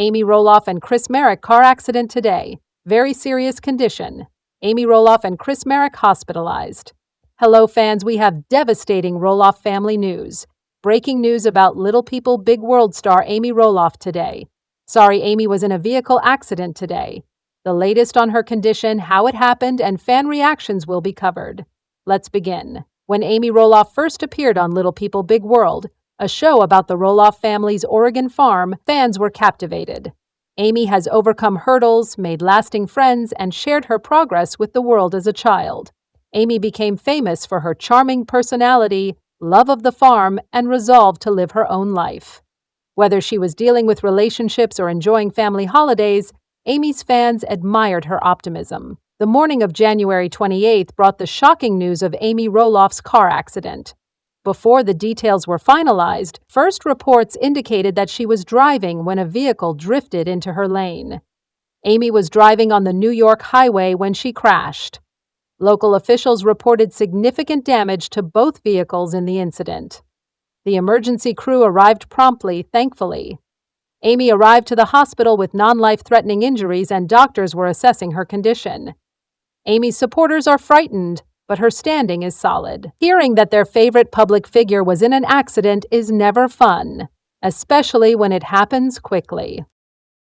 Amy Roloff and Chris Marek car accident today. Very serious condition. Amy Roloff and Chris Marek hospitalized. Hello fans, we have devastating Roloff family news. Breaking news about Little People Big World star Amy Roloff today. Sorry, Amy was in a vehicle accident today. The latest on her condition, how it happened, and fan reactions will be covered. Let's begin. When Amy Roloff first appeared on Little People Big World, a show about the Roloff family's Oregon farm, fans were captivated. Amy has overcome hurdles, made lasting friends, and shared her progress with the world as a child. Amy became famous for her charming personality, love of the farm, and resolve to live her own life. Whether she was dealing with relationships or enjoying family holidays, Amy's fans admired her optimism. The morning of January 28th brought the shocking news of Amy Roloff's car accident. Before the details were finalized, first reports indicated that she was driving when a vehicle drifted into her lane. Amy was driving on the New York highway when she crashed. Local officials reported significant damage to both vehicles in the incident. The emergency crew arrived promptly, thankfully. Amy arrived to the hospital with non-life-threatening injuries and doctors were assessing her condition. Amy's supporters are frightened, but her standing is solid. Hearing that their favorite public figure was in an accident is never fun, especially when it happens quickly.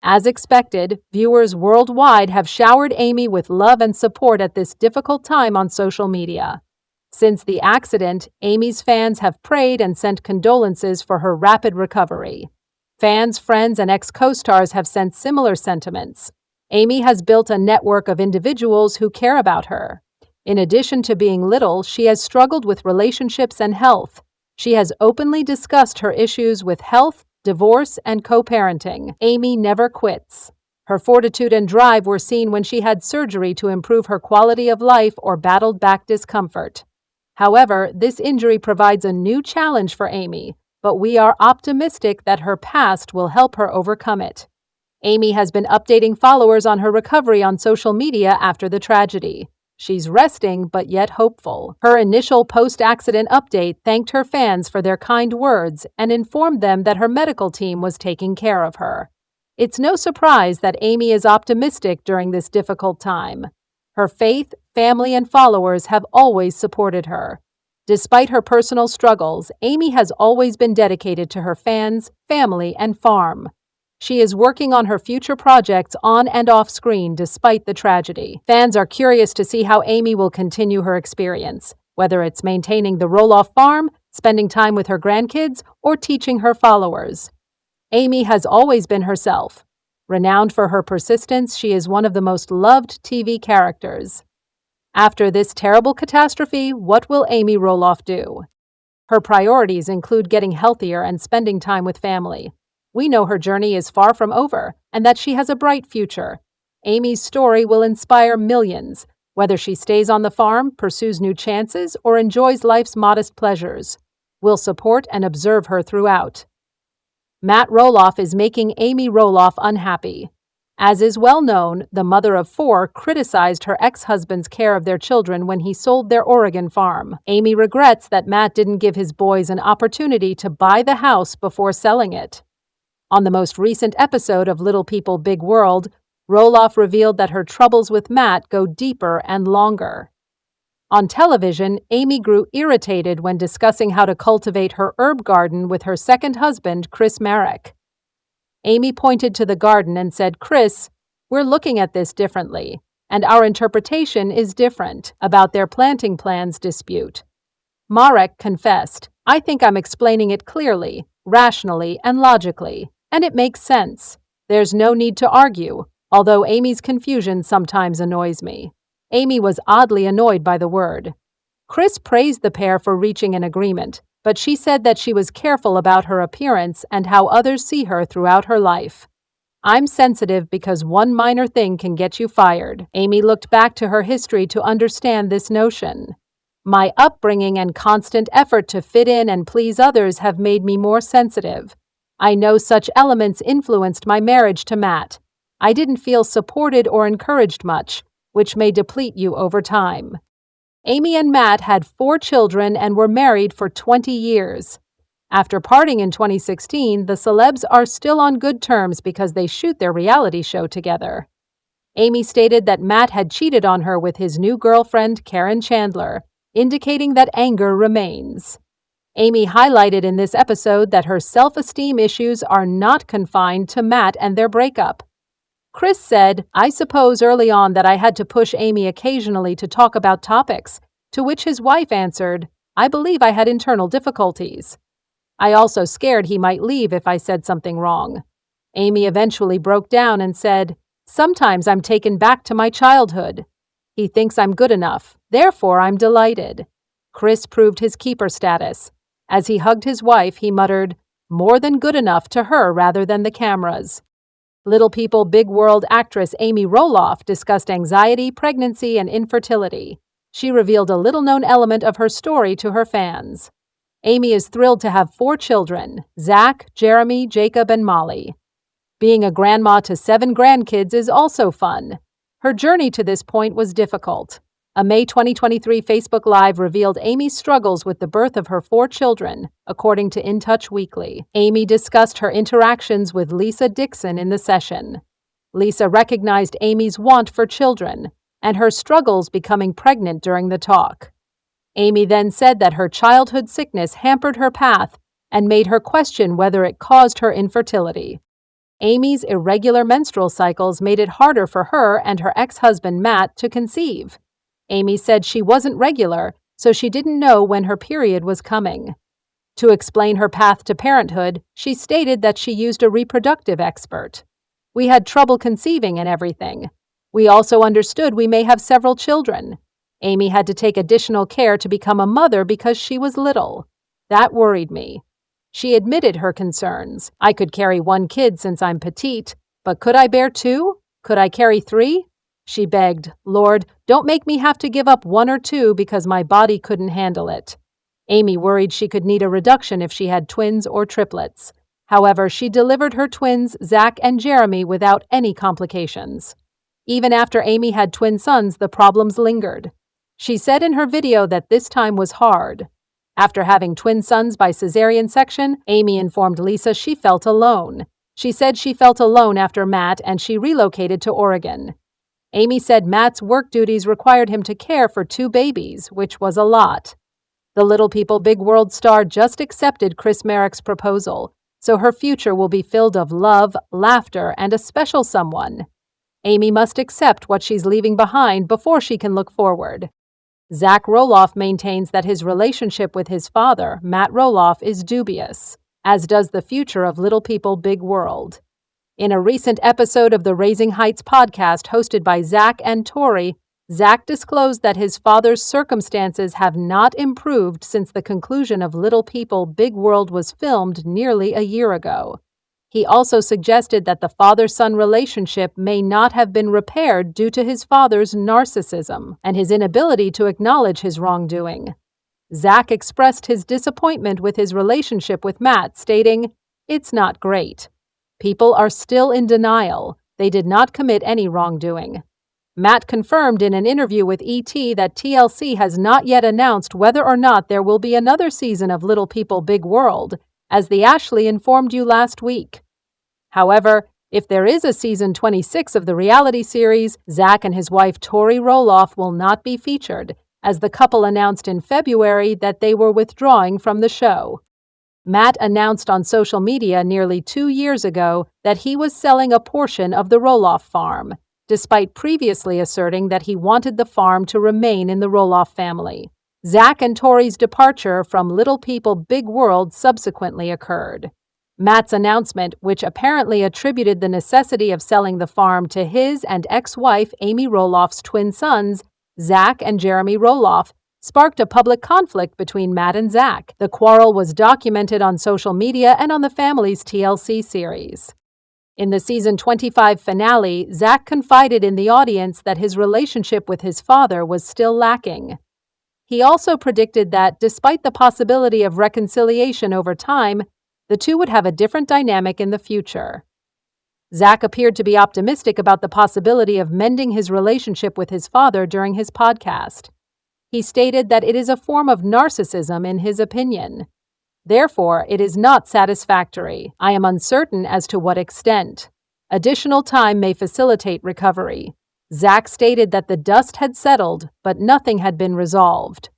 As expected, viewers worldwide have showered Amy with love and support at this difficult time on social media. Since the accident, Amy's fans have prayed and sent condolences for her rapid recovery. Fans, friends, and ex-co-stars have sent similar sentiments. Amy has built a network of individuals who care about her. In addition to being little, she has struggled with relationships and health. She has openly discussed her issues with health, divorce, and co-parenting. Amy never quits. Her fortitude and drive were seen when she had surgery to improve her quality of life or battled back discomfort. However, this injury provides a new challenge for Amy, but we are optimistic that her past will help her overcome it. Amy has been updating followers on her recovery on social media after the tragedy. She's resting, but yet hopeful. Her initial post-accident update thanked her fans for their kind words and informed them that her medical team was taking care of her. It's no surprise that Amy is optimistic during this difficult time. Her faith, family, and followers have always supported her. Despite her personal struggles, Amy has always been dedicated to her fans, family, and farm. She is working on her future projects on and off screen despite the tragedy. Fans are curious to see how Amy will continue her experience, whether it's maintaining the Roloff farm, spending time with her grandkids, or teaching her followers. Amy has always been herself. Renowned for her persistence, she is one of the most loved TV characters. After this terrible catastrophe, what will Amy Roloff do? Her priorities include getting healthier and spending time with family. We know her journey is far from over and that she has a bright future. Amy's story will inspire millions, whether she stays on the farm, pursues new chances, or enjoys life's modest pleasures. We'll support and observe her throughout. Matt Roloff is making Amy Roloff unhappy. As is well known, the mother of 4 criticized her ex-husband's care of their children when he sold their Oregon farm. Amy regrets that Matt didn't give his boys an opportunity to buy the house before selling it. On the most recent episode of Little People Big World, Roloff revealed that her troubles with Matt go deeper and longer. On television, Amy grew irritated when discussing how to cultivate her herb garden with her second husband, Chris Marek. Amy pointed to the garden and said, "Chris, we're looking at this differently, and our interpretation is different about their planting plans dispute." Marek confessed, "I think I'm explaining it clearly, rationally, and logically, and it makes sense. There's no need to argue, although Amy's confusion sometimes annoys me." Amy was oddly annoyed by the word. Chris praised the pair for reaching an agreement, but she said that she was careful about her appearance and how others see her throughout her life. "I'm sensitive because one minor thing can get you fired." Amy looked back to her history to understand this notion. "My upbringing and constant effort to fit in and please others have made me more sensitive. I know such elements influenced my marriage to Matt. I didn't feel supported or encouraged much, which may deplete you over time." Amy and Matt had 4 children and were married for 20 years. After parting in 2016, the celebs are still on good terms because they shoot their reality show together. Amy stated that Matt had cheated on her with his new girlfriend, Karen Chandler, indicating that anger remains. Amy highlighted in this episode that her self-esteem issues are not confined to Matt and their breakup. Chris said, "I suppose early on that I had to push Amy occasionally to talk about topics," to which his wife answered, "I believe I had internal difficulties. I also scared he might leave if I said something wrong." Amy eventually broke down and said, "Sometimes I'm taken back to my childhood. He thinks I'm good enough, therefore I'm delighted." Chris proved his keeper status. As he hugged his wife, he muttered, "More than good enough to her rather than the cameras." Little People Big World actress Amy Roloff discussed anxiety, pregnancy, and infertility. She revealed a little-known element of her story to her fans. Amy is thrilled to have 4 children: Zach, Jeremy, Jacob, and Molly. Being a grandma to 7 grandkids is also fun. Her journey to this point was difficult. A May 2023 Facebook Live revealed Amy's struggles with the birth of her 4 children, according to In Touch Weekly. Amy discussed her interactions with Lisa Dixon in the session. Lisa recognized Amy's want for children and her struggles becoming pregnant during the talk. Amy then said that her childhood sickness hampered her path and made her question whether it caused her infertility. Amy's irregular menstrual cycles made it harder for her and her ex-husband Matt to conceive. Amy said she wasn't regular, so she didn't know when her period was coming. To explain her path to parenthood, she stated that she used a reproductive expert. "We had trouble conceiving and everything. We also understood we may have several children. Amy had to take additional care to become a mother because she was little. That worried me." She admitted her concerns. "I could carry 1 kid since I'm petite, but could I bear 2? Could I carry 3? She begged, "Lord, don't make me have to give up 1 or 2 because my body couldn't handle it." Amy worried she could need a reduction if she had twins or triplets. However, she delivered her twins, Zach and Jeremy, without any complications. Even after Amy had twin sons, the problems lingered. She said in her video that this time was hard. After having twin sons by cesarean section, Amy informed Lisa she felt alone. She said she felt alone after Matt and she relocated to Oregon. Amy said Matt's work duties required him to care for 2 babies, which was a lot. The Little People Big World star just accepted Chris Marek's proposal, so her future will be filled of love, laughter, and a special someone. Amy must accept what she's leaving behind before she can look forward. Zach Roloff maintains that his relationship with his father, Matt Roloff, is dubious, as does the future of Little People Big World. In a recent episode of the Raising Heights podcast hosted by Zach and Tori, Zach disclosed that his father's circumstances have not improved since the conclusion of Little People Big World was filmed nearly a year ago. He also suggested that the father-son relationship may not have been repaired due to his father's narcissism and his inability to acknowledge his wrongdoing. Zach expressed his disappointment with his relationship with Matt, stating, "It's not great. People are still in denial. They did not commit any wrongdoing." Matt confirmed in an interview with ET that TLC has not yet announced whether or not there will be another season of Little People Big World, as the Ashley informed you last week. However, if there is a season 26 of the reality series, Zach and his wife Tori Roloff will not be featured, as the couple announced in February that they were withdrawing from the show. Matt announced on social media nearly 2 years ago that he was selling a portion of the Roloff farm, despite previously asserting that he wanted the farm to remain in the Roloff family. Zach and Tori's departure from Little People Big World subsequently occurred. Matt's announcement, which apparently attributed the necessity of selling the farm to his and ex-wife Amy Roloff's twin sons, Zach and Jeremy Roloff, sparked a public conflict between Matt and Zach. The quarrel was documented on social media and on the family's TLC series. In the season 25 finale, Zach confided in the audience that his relationship with his father was still lacking. He also predicted that, despite the possibility of reconciliation over time, the two would have a different dynamic in the future. Zach appeared to be optimistic about the possibility of mending his relationship with his father during his podcast. He stated that it is a form of narcissism in his opinion. Therefore, it is not satisfactory. I am uncertain as to what extent. Additional time may facilitate recovery. Zach stated that the dust had settled, but nothing had been resolved.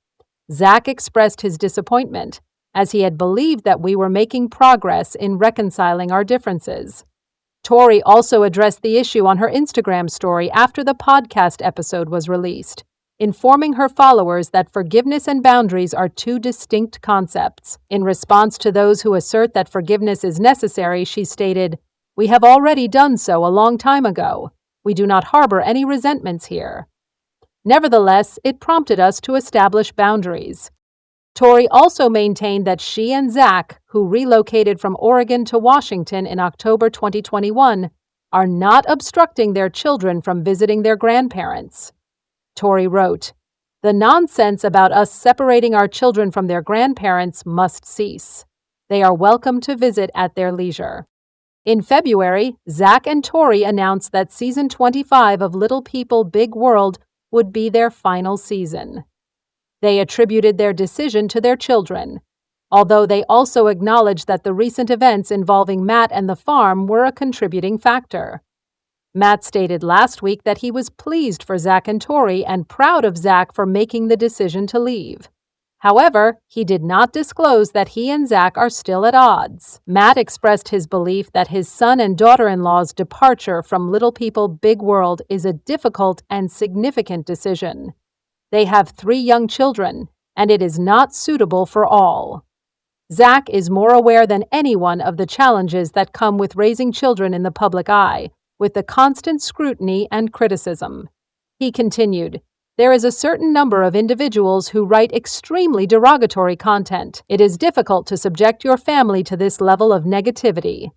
Zach expressed his disappointment, as he had believed that we were making progress in reconciling our differences. Tori also addressed the issue on her Instagram story after the podcast episode was released, informing her followers that forgiveness and boundaries are two distinct concepts. In response to those who assert that forgiveness is necessary, she stated, "We have already done so a long time ago. We do not harbor any resentments here." Nevertheless, it prompted us to establish boundaries. Tori also maintained that she and Zach, who relocated from Oregon to Washington in October 2021, are not obstructing their children from visiting their grandparents. Tori wrote, "The nonsense about us separating our children from their grandparents must cease. They are welcome to visit at their leisure." In February, Zach and Tori announced that season 25 of Little People, Big World would be their final season. They attributed their decision to their children, although they also acknowledged that the recent events involving Matt and the farm were a contributing factor. Matt stated last week that he was pleased for Zach and Tori and proud of Zach for making the decision to leave. However, he did not disclose that he and Zach are still at odds. Matt expressed his belief that his son and daughter-in-law's departure from Little People, Big World is a difficult and significant decision. They have 3 young children, and it is not suitable for all. Zach is more aware than anyone of the challenges that come with raising children in the public eye, with the constant scrutiny and criticism. He continued, "There is a certain number of individuals who write extremely derogatory content. It is difficult to subject your family to this level of negativity,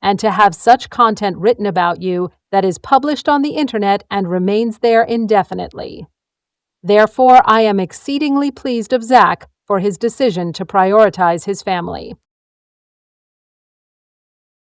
and to have such content written about you that is published on the internet and remains there indefinitely. Therefore, I am exceedingly pleased of Zach for his decision to prioritize his family."